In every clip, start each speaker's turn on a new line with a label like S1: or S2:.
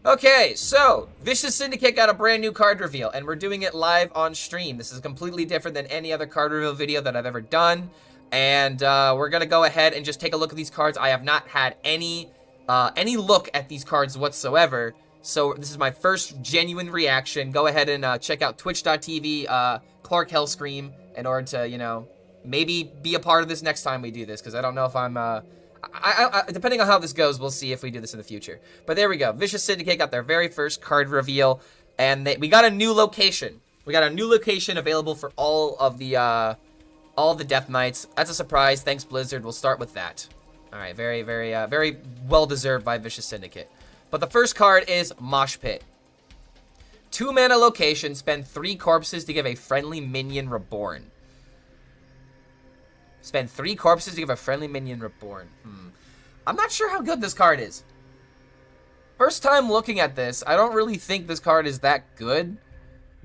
S1: Okay, so Vicious Syndicate got a brand new card reveal, and we're doing it live on stream. This is completely different than any other card reveal video that I've ever done, and we're gonna go ahead and just take a look at these cards. I have not had any look at these cards whatsoever, so this is my first genuine reaction. Go ahead and check out twitch.tv Clark HELLSCREAM in order to, you know, maybe be a part of this next time we do this, because I don't know if I'm depending on how this goes, we'll see if we do this in the future. But there we go. Vicious Syndicate got their very first card reveal, and we got a new location. We got a new location available for all of the Death Knights. That's a surprise. Thanks, Blizzard. We'll start with that. All right, very well deserved by Vicious Syndicate. But the first card is Mosh Pit. 2 mana location. Spend 3 corpses to give a friendly minion reborn. Spend 3 corpses to give a friendly minion reborn. I'm not sure how good this card is. First time looking at this, I don't really think this card is that good.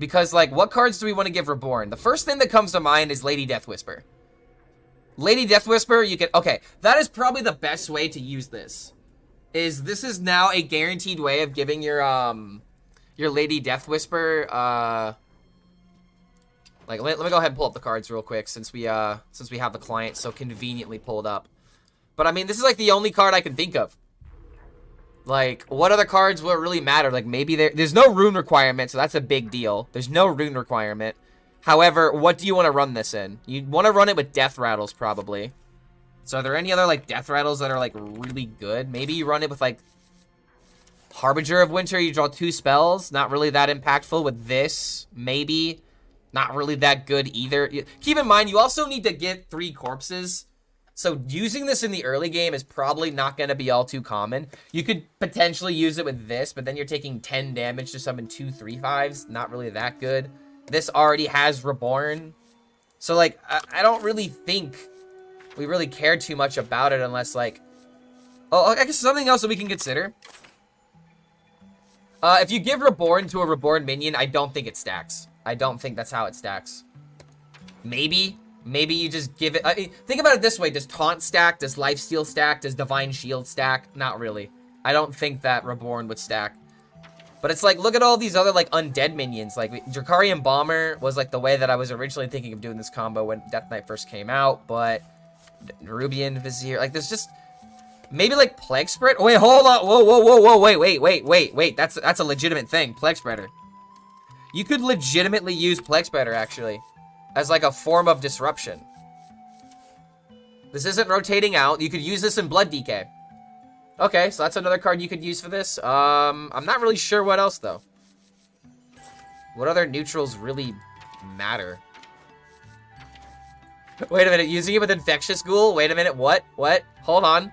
S1: Because, like, what cards do we want to give reborn? The first thing that comes to mind is Lady Deathwhisper. Lady Deathwhisper, you can... Okay, that is probably the best way to use this. This is now a guaranteed way of giving your Lady Deathwhisper, Like, let me go ahead and pull up the cards real quick since we have the client so conveniently pulled up. But, I mean, this is, like, the only card I can think of. Like, what other cards will really matter? Like, maybe there's no rune requirement, so that's a big deal. There's no rune requirement. However, what do you want to run this in? You want to run it with Death Rattles, probably. So, are there any other, like, Death Rattles that are, like, really good? Maybe you run it with, like, Harbinger of Winter. You draw 2 spells. Not really that impactful with this. Maybe. Not really that good either. Keep in mind, you also need to get 3 corpses. So using this in the early game is probably not going to be all too common. You could potentially use it with this, but then you're taking 10 damage to summon 2 3/5s. Not really that good. This already has Reborn. So, like, I don't really think we really care too much about it unless, like... Oh, I guess something else that we can consider. If you give Reborn to a Reborn minion, I don't think it stacks. I don't think that's how it stacks. Maybe you just give it... I mean, think about it this way. Does Taunt stack? Does Lifesteal stack? Does Divine Shield stack? Not really. I don't think that Reborn would stack. But it's like, look at all these other, like, undead minions. Like, Dracarian Bomber was, like, the way that I was originally thinking of doing this combo when Death Knight first came out. But Nerubian Vizier... Like, there's just... Maybe, like, Plague Spread? Wait, hold on. Whoa. Wait. That's a legitimate thing. Plague Spreader. You could legitimately use Plague Spreader, actually. As, like, a form of disruption. This isn't rotating out. You could use this in Blood DK. Okay, so that's another card you could use for this. I'm not really sure what else, though. What other neutrals really matter? Wait a minute, using it with Infectious Ghoul? Wait a minute, what? Hold on.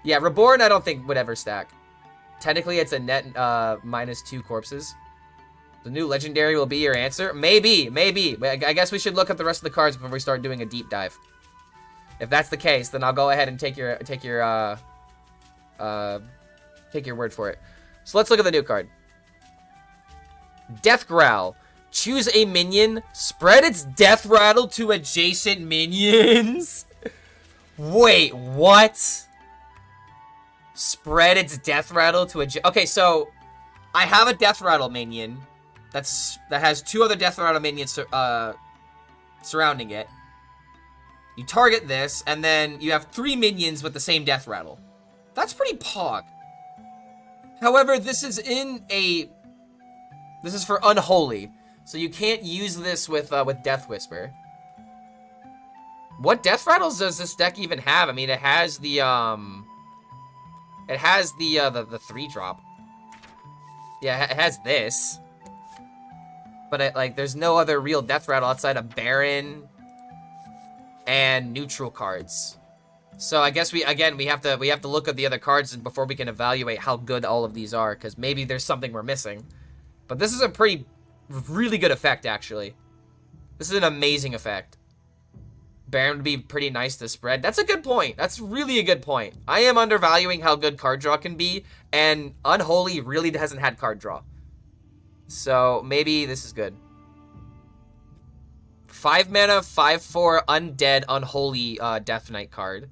S1: Yeah, Reborn I don't think would ever stack. Technically, it's a net -2 corpses. The new legendary will be your answer? Maybe. I guess we should look at the rest of the cards before we start doing a deep dive. If that's the case, then I'll go ahead and take your word for it. So let's look at the new card. Death Growl. Choose a minion. Spread its Death Rattle to adjacent minions. Wait, what? Spread its Death Rattle to adjacent... Okay, so I have a Death Rattle minion that has 2 other Death Rattle minions surrounding it. You target this, and then you have 3 minions with the same Death Rattle. That's pretty pog. However, this is for Unholy, so you can't use this with Death Whisper. What Death Rattles does this deck even have? I mean, it has the 3-drop. Yeah, it has this. But there's no other real Death Rattle outside of Baron and neutral cards. So I guess we have to look at the other cards before we can evaluate how good all of these are, because maybe there's something we're missing. But this is a really good effect, actually. This is an amazing effect. Baron would be pretty nice to spread. That's a good point. That's really a good point. I am undervaluing how good card draw can be, and Unholy really hasn't had card draw. So maybe this is good. 5 mana, 5/4 undead Unholy Death Knight card.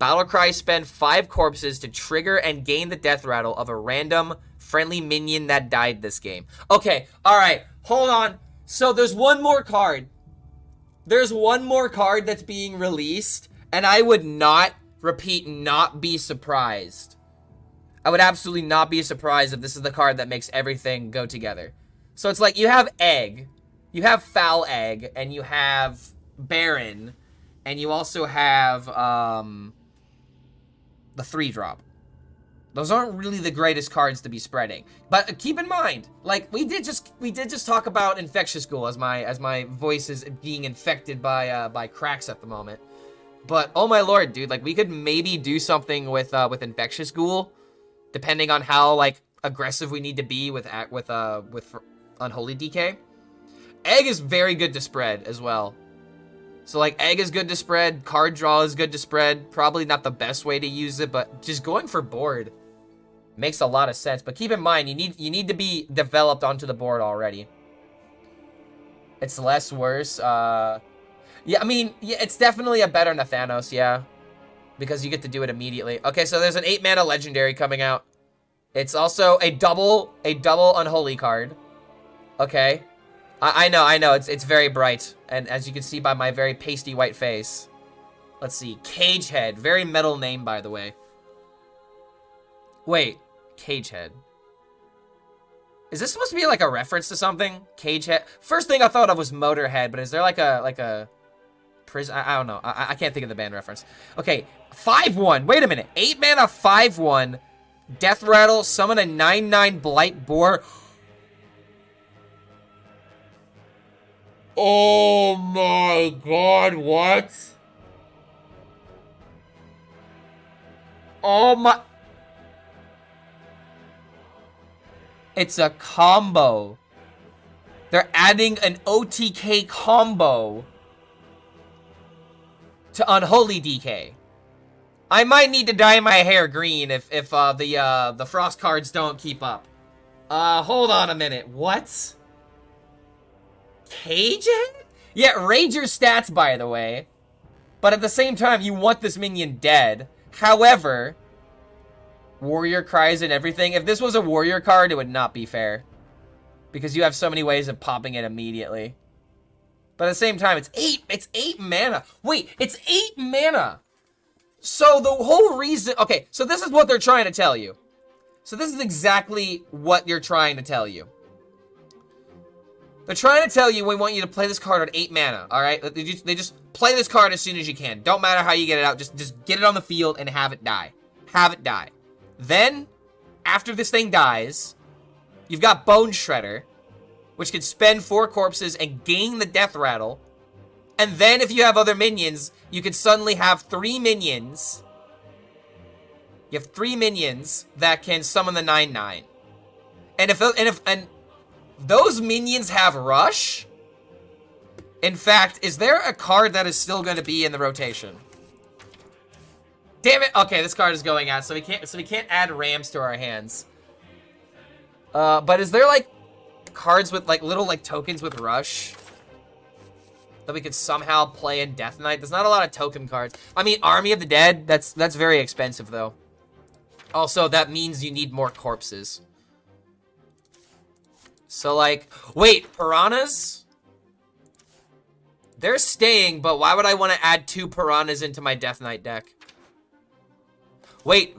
S1: Battlecry spend 5 corpses to trigger and gain the death rattle of a random friendly minion that died this game. Okay, alright, hold on. So there's one more card. There's one more card that's being released, and I would not, repeat, not be surprised. I would absolutely not be surprised if this is the card that makes everything go together. So it's like, you have Egg, you have Foul Egg, and you have Baron, and you also have, the 3-drop. Those aren't really the greatest cards to be spreading. But keep in mind, like, we did just talk about Infectious Ghoul as my voice is being infected by cracks at the moment. But oh my lord, dude, like, we could maybe do something with Infectious Ghoul, depending on how, like, aggressive we need to be with Unholy DK. Egg is very good to spread as well. So, like, Egg is good to spread, card draw is good to spread. Probably not the best way to use it, but just going for board makes a lot of sense. But keep in mind, you need to be developed onto the board already. It's less worse. Yeah, I mean, yeah, it's definitely a better Nathanos, yeah. Because you get to do it immediately. Okay, so there's an 8-mana legendary coming out. It's also a double Unholy card. Okay. I know, it's very bright. And as you can see by my very pasty white face. Let's see, Cagehead. Very metal name, by the way. Wait, Cagehead. Is this supposed to be like a reference to something? Cagehead? First thing I thought of was Motorhead, but is there like a prison? I don't know. I can't think of the band reference. Okay, 5-1. Wait a minute. 8 mana, 5-1. Death Rattle, summon a 9/9 Blight Boar. Oh my god, what? Oh my... It's a combo. They're adding an OTK combo to Unholy DK. I might need to dye my hair green if the frost cards don't keep up. Hold on a minute. What? Cagehead? Yeah, raid your stats, by the way. But at the same time, you want this minion dead. However, warrior cries and everything. If this was a warrior card, it would not be fair. Because you have so many ways of popping it immediately. But at the same time, it's 8 mana. Wait, it's 8 mana. So the whole reason... Okay, so this is what they're trying to tell you. So this is exactly what you're trying to tell you. They're trying to tell you we want you to play this card on 8 mana, alright? They just play this card as soon as you can. Don't matter how you get it out, just get it on the field and have it die. Have it die. Then, after this thing dies, you've got Bone Shredder, which can spend 4 corpses and gain the death rattle. And then if you have other minions, you can suddenly have 3 minions. You have 3 minions that can summon the 9/9. And those minions have Rush. In fact, is there a card that is still going to be in the rotation? Damn it! Okay, this card is going out, so we can't add Rams to our hands. But is there like cards with like little like tokens with Rush that we could somehow play in Death Knight? There's not a lot of token cards. I mean, Army of the Dead. That's very expensive though. Also, that means you need more corpses. So, like, wait, Piranhas? They're staying, but why would I want to add 2 Piranhas into my Death Knight deck? Wait,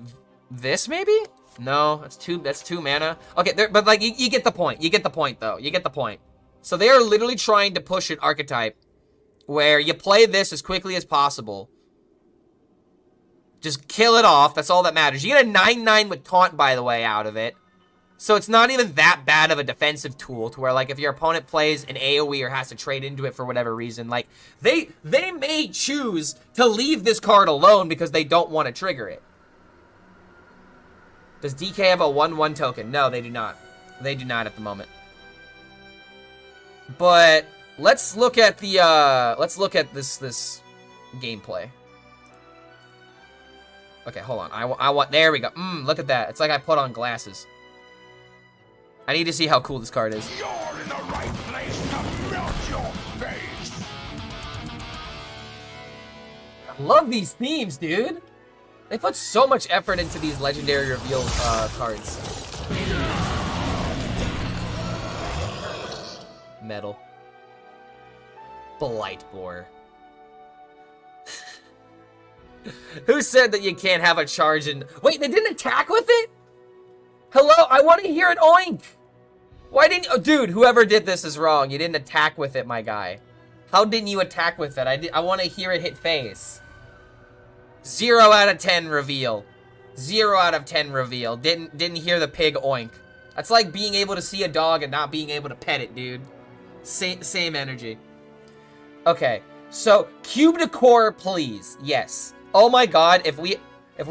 S1: this maybe? No, that's 2 mana. Okay, but, like, you get the point. You get the point, though. You get the point. So they are literally trying to push an archetype where you play this as quickly as possible. Just kill it off. That's all that matters. You get a 9/9 with Taunt, by the way, out of it. So it's not even that bad of a defensive tool to where, like, if your opponent plays an AoE or has to trade into it for whatever reason, like, they may choose to leave this card alone because they don't want to trigger it. Does DK have a 1/1 token? No, they do not. They do not at the moment. But let's look at the this gameplay. Okay, hold on. I want there we go. Look at that. It's like I put on glasses. I need to see how cool this card is.
S2: You're in the right place to melt your face.
S1: I love these themes, dude. They put so much effort into these legendary reveal cards. Metal. Blight Boar. Who said that you can't have a charge and... Wait, they didn't attack with it? Hello? I want to hear it oink! Why didn't you... Oh, dude, whoever did this is wrong. You didn't attack with it, my guy. How didn't you attack with it? I want to hear it hit face. 0 out of 10 reveal. 0 out of 10 reveal. Didn't hear the pig oink. That's like being able to see a dog and not being able to pet it, dude. Same energy. Okay, so cube decor, please. Yes. Oh my god, if we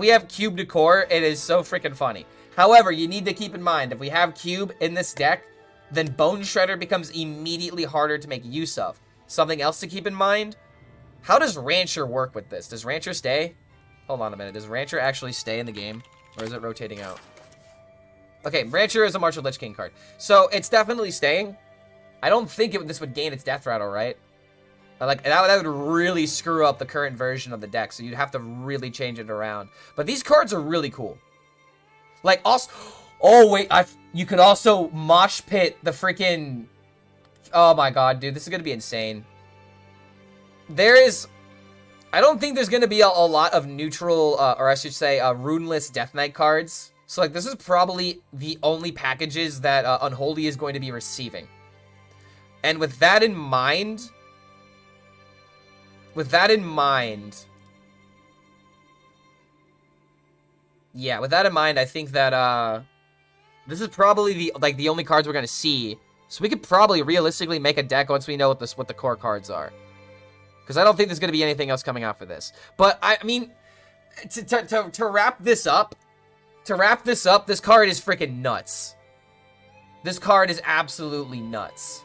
S1: have cube decor, it is so freaking funny. However, you need to keep in mind, if we have cube in this deck, then Bone Shredder becomes immediately harder to make use of. Something else to keep in mind, how does Rancher work with this? Does Rancher stay? Hold on a minute, does Rancher actually stay in the game? Or is it rotating out? Okay, Rancher is a Martial Lich King card. So, it's definitely staying. I don't think this would gain its Death Rattle, right? Like, that would really screw up the current version of the deck, so you'd have to really change it around. But these cards are really cool. Like, also... Oh, wait, you could also mosh pit the freaking... Oh my god, dude, this is gonna be insane. I don't think there's gonna be a lot of neutral, or I should say, runeless Death Knight cards. So, like, this is probably the only packages that Unholy is going to be receiving. And with that in mind... Yeah, with that in mind, I think that, this is probably the only cards we're gonna see. So we could probably realistically make a deck once we know what the core cards are. Because I don't think there's gonna be anything else coming out for this. But, I mean, to wrap this up, this card is freaking nuts. This card is absolutely nuts.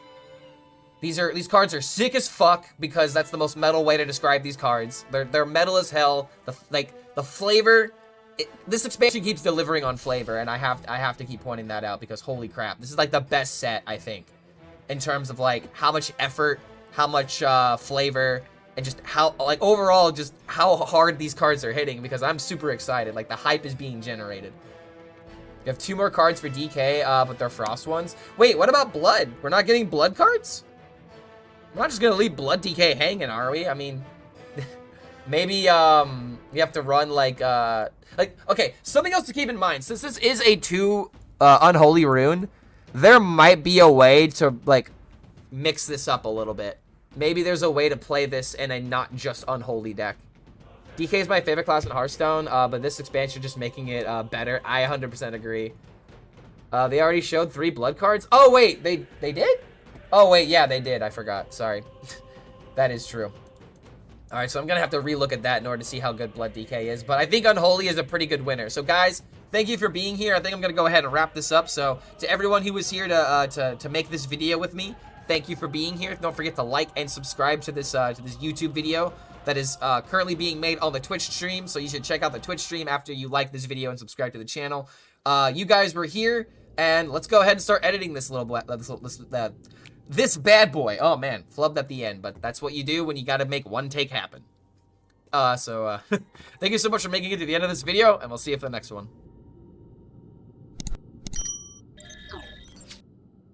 S1: These cards are sick as fuck because that's the most metal way to describe these cards. They're metal as hell. The flavor, this expansion keeps delivering on flavor, and I have to keep pointing that out because holy crap, this is like the best set I think, in terms of like how much effort, how much flavor, and just how like overall just how hard these cards are hitting. Because I'm super excited. Like the hype is being generated. You have 2 more cards for DK, but they're Frost ones. Wait, what about Blood? We're not getting Blood cards? We're not just gonna leave Blood DK hanging, are we? I mean, maybe we have to run like okay, something else to keep in mind. Since this is a 2 Unholy rune, there might be a way to like mix this up a little bit. Maybe there's a way to play this in a not just Unholy deck. DK is my favorite class in Hearthstone, but this expansion just making it better. I 100% agree. They already showed 3 Blood cards. Oh wait, they did? Oh, wait, yeah, they did. I forgot. Sorry. That is true. All right, so I'm going to have to relook at that in order to see how good Blood DK is. But I think Unholy is a pretty good winner. So, guys, thank you for being here. I think I'm going to go ahead and wrap this up. So, to everyone who was here to make this video with me, thank you for being here. Don't forget to like and subscribe to this YouTube video that is currently being made on the Twitch stream. So, you should check out the Twitch stream after you like this video and subscribe to the channel. You guys were here, and let's go ahead and start editing this this bad boy. Oh man, flubbed at the end, but that's what you do when you gotta make one take happen. Thank you so much for making it to the end of this video, and we'll see you for the next one.